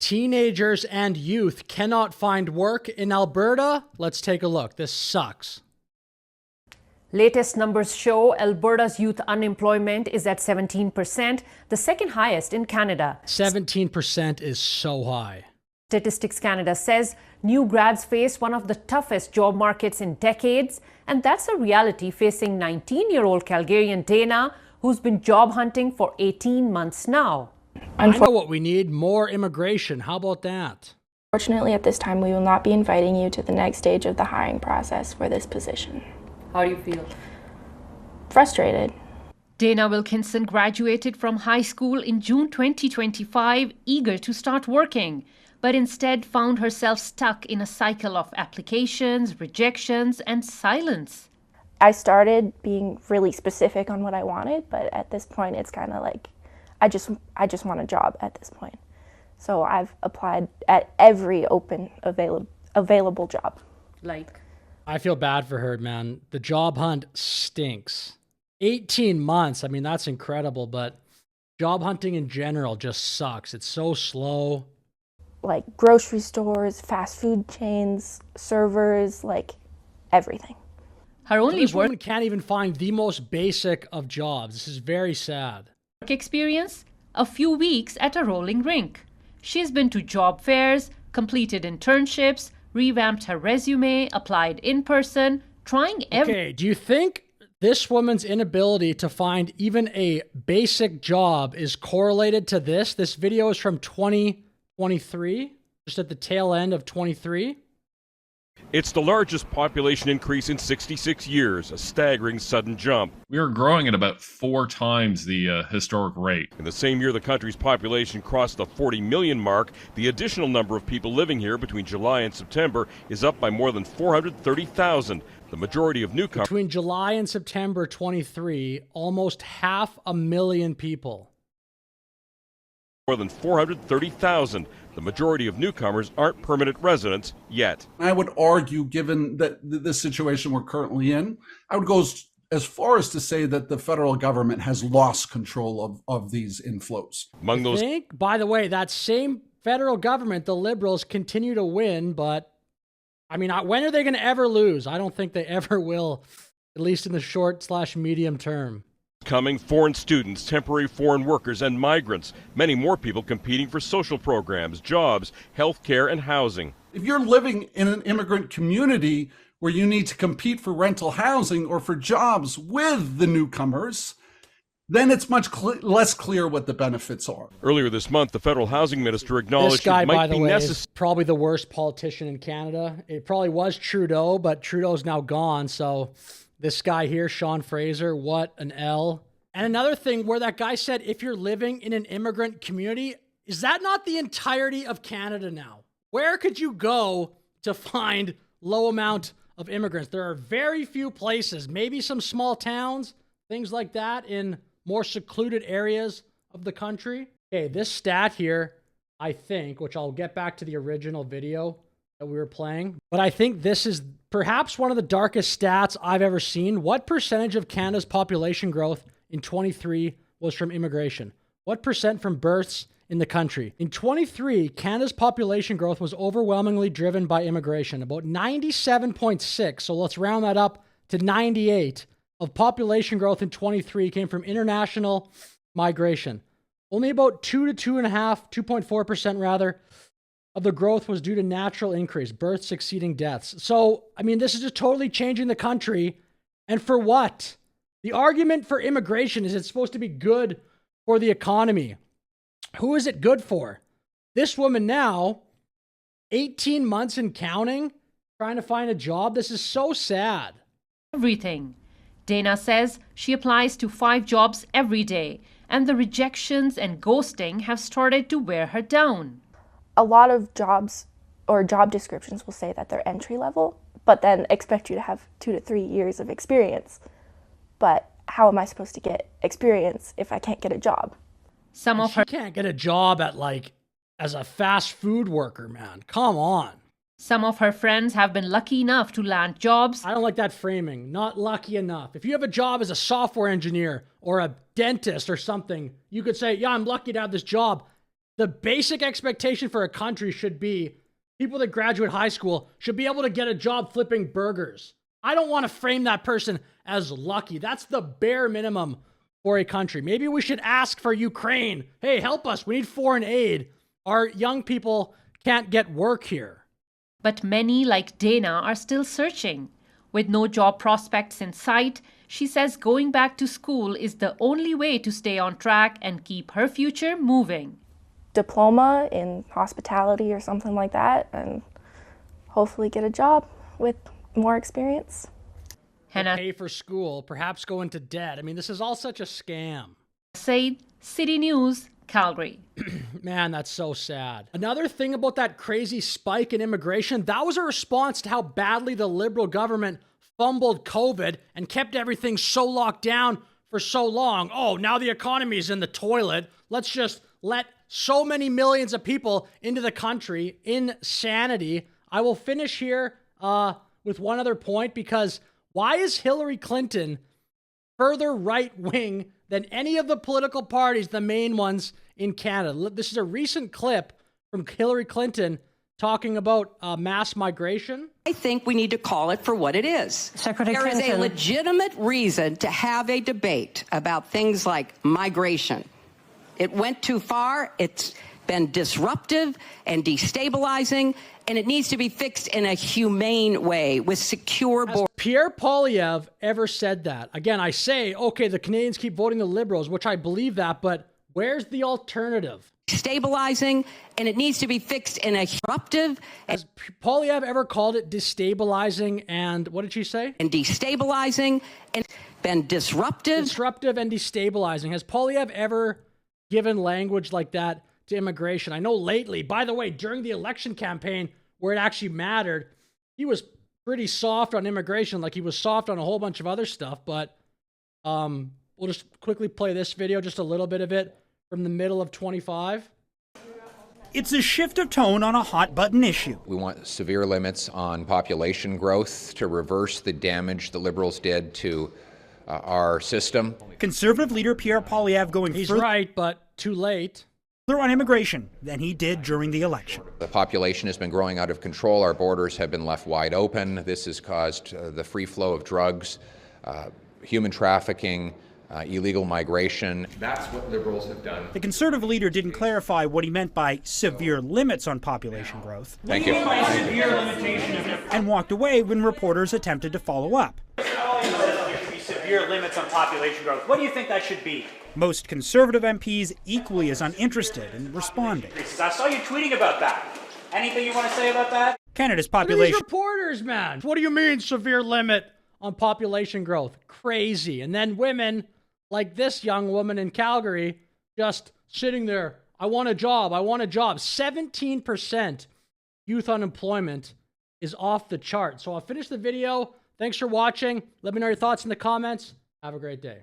Teenagers and youth cannot find work in Alberta. Let's take a look. This sucks. Latest numbers show Alberta's youth unemployment is at 17%, the second highest in Canada. 17% is so high. Statistics Canada says new grads face one of the toughest job markets in decades, and that's a reality facing 19-year-old Calgarian Dana, who's been job hunting for 18 months now. I know what we need, more immigration. How about that? Unfortunately, at this time, we will not be inviting you to the next stage of the hiring process for this position. How do you feel? Frustrated. Dana Wilkinson graduated from high school in June 2025, eager to start working, but instead found herself stuck in a cycle of applications, rejections, and silence. I started being really specific on what I wanted, but at this point, it's kind of like, I just want a job at this point. So I've applied at every open available job. Like? I feel bad for her, man. The job hunt stinks. 18 months, I mean, that's incredible, but job hunting in general just sucks. It's so slow. Like grocery stores, fast food chains, servers, like everything. Her only This woman can't even find the most basic of jobs. This is very sad. work experience? A few weeks at a rolling rink. She's been to job fairs, completed internships, revamped her resume, applied in person, trying Okay, do you think this woman's inability to find even a basic job is correlated to this? This video is from 2023, just at the tail end of 23. It's the largest population increase in 66 years, a staggering sudden jump. We are growing at about 4 times the historic rate. In the same year the country's population crossed the 40 million mark, the additional number of people living here between July and September is up by more than 430,000. The majority of newcomers. Between July and September 23, almost 500,000 people. More than 430,000. The majority of newcomers aren't permanent residents yet. I would argue, given that the situation we're currently in, I would go as far as to say that the federal government has lost control of these inflows. Among those, By the way, that same federal government, the Liberals, continue to win, but I mean, when are they going to ever lose? I don't think they ever will, at least in the short/medium term. coming foreign students, temporary foreign workers, and migrants. Many more people competing for social programs, jobs, health care, and housing. If you're living in an immigrant community where you need to compete for rental housing or for jobs with the newcomers, then it's much less clear what the benefits are. Earlier this month, the federal housing minister acknowledged This guy, it might by the be way, necessary. is probably the worst politician in Canada. It probably was Trudeau, but Trudeau's now gone, so this guy here, Sean Fraser, what an L. And another thing where that guy said, if you're living in an immigrant community, is that not the entirety of Canada now? Where could you go to find low amount of immigrants? There are very few places, maybe some small towns, things like that in more secluded areas of the country. Okay, this stat here, I think, which I'll get back to the original video that we were playing, but I think this is perhaps one of the darkest stats I've ever seen. What percentage of Canada's population growth in 23 was from immigration? What percent from births in the country? In 23, Canada's population growth was overwhelmingly driven by immigration, about 97.6. So let's round that up to 98 of population growth in 23 came from international migration. Only about 2.4% rather, of the growth was due to natural increase, births exceeding deaths. So, I mean, this is just totally changing the country. And for what? The argument for immigration is it's supposed to be good for the economy. Who is it good for? This woman now, 18 months and counting, trying to find a job. This is so sad. everything. Dana says she applies to 5 jobs every day, and the rejections and ghosting have started to wear her down. A lot of jobs or job descriptions will say that they're entry level, but then expect you to have 2 to 3 years of experience. But how am I supposed to get experience if I can't get a job? Some of her She can't get a job at as a fast food worker, man. Come on. Some of her friends have been lucky enough to land jobs. I don't like that framing. Not lucky enough. If you have a job as a software engineer or a dentist or something, you could say, yeah, I'm lucky to have this job. The basic expectation for a country should be people that graduate high school should be able to get a job flipping burgers. I don't want to frame that person as lucky. That's the bare minimum for a country. Maybe we should ask for Ukraine. Hey, help us. We need foreign aid. Our young people can't get work here. But many, like Dana, are still searching. With no job prospects in sight, she says going back to school is the only way to stay on track and keep her future moving. Diploma in hospitality or something like that, and hopefully get a job with more experience. Hannah Pay for school, perhaps go into debt. I mean, this is all such a scam. Said, City News, Calgary. Man, that's so sad. Another thing about that crazy spike in immigration, that was a response to how badly the Liberal government fumbled COVID and kept everything so locked down for so long. Oh, now the economy is in the toilet. Let's just let so many millions of people into the country. Insanity. I will finish here with one other point, because why is Hillary Clinton further right-wing than any of the political parties, the main ones in Canada? This is a recent clip from Hillary Clinton talking about mass migration. I think we need to call it for what it is. Secretary There is Clinton. a legitimate reason to have a debate about things like migration. It went too far. It's been disruptive and destabilizing, and it needs to be fixed in a humane way with secure borders. Pierre Poilievre ever said that? Again, I say, okay, the Canadians keep voting the Liberals, which I believe that, but where's the alternative? Stabilizing, and it needs to be fixed in a disruptive. Has Poilievre ever called it destabilizing and, what did she say? And destabilizing, and been disruptive. Disruptive and destabilizing. Has Poilievre ever given language like that to immigration? I know lately, by the way, during the election campaign where it actually mattered, he was pretty soft on immigration, like he was soft on a whole bunch of other stuff. But we'll just quickly play this video, just a little bit of it from the middle of 25. It's a shift of tone on a hot-button issue. We want severe limits on population growth to reverse the damage the Liberals did to our system. Conservative leader Pierre Poilievre going He's further right, but too late. on immigration than he did during the election. The population has been growing out of control. Our borders have been left wide open. This has caused the free flow of drugs, human trafficking, illegal migration. That's what Liberals have done. The Conservative leader didn't clarify what he meant by severe limits on population growth. Thank you. And walked away when reporters attempted to follow up. Severe limits on population growth. What do you think that should be? Most Conservative MPs equally as uninterested in responding. I saw you tweeting about that. Anything you want to say about that? Canada's Look at these population. reporters, man. What do you mean severe limit on population growth? Crazy. And then women like this young woman in Calgary just sitting there. I want a job. I want a job. 17% youth unemployment is off the chart. So I'll finish the video. Thanks for watching. Let me know your thoughts in the comments. Have a great day.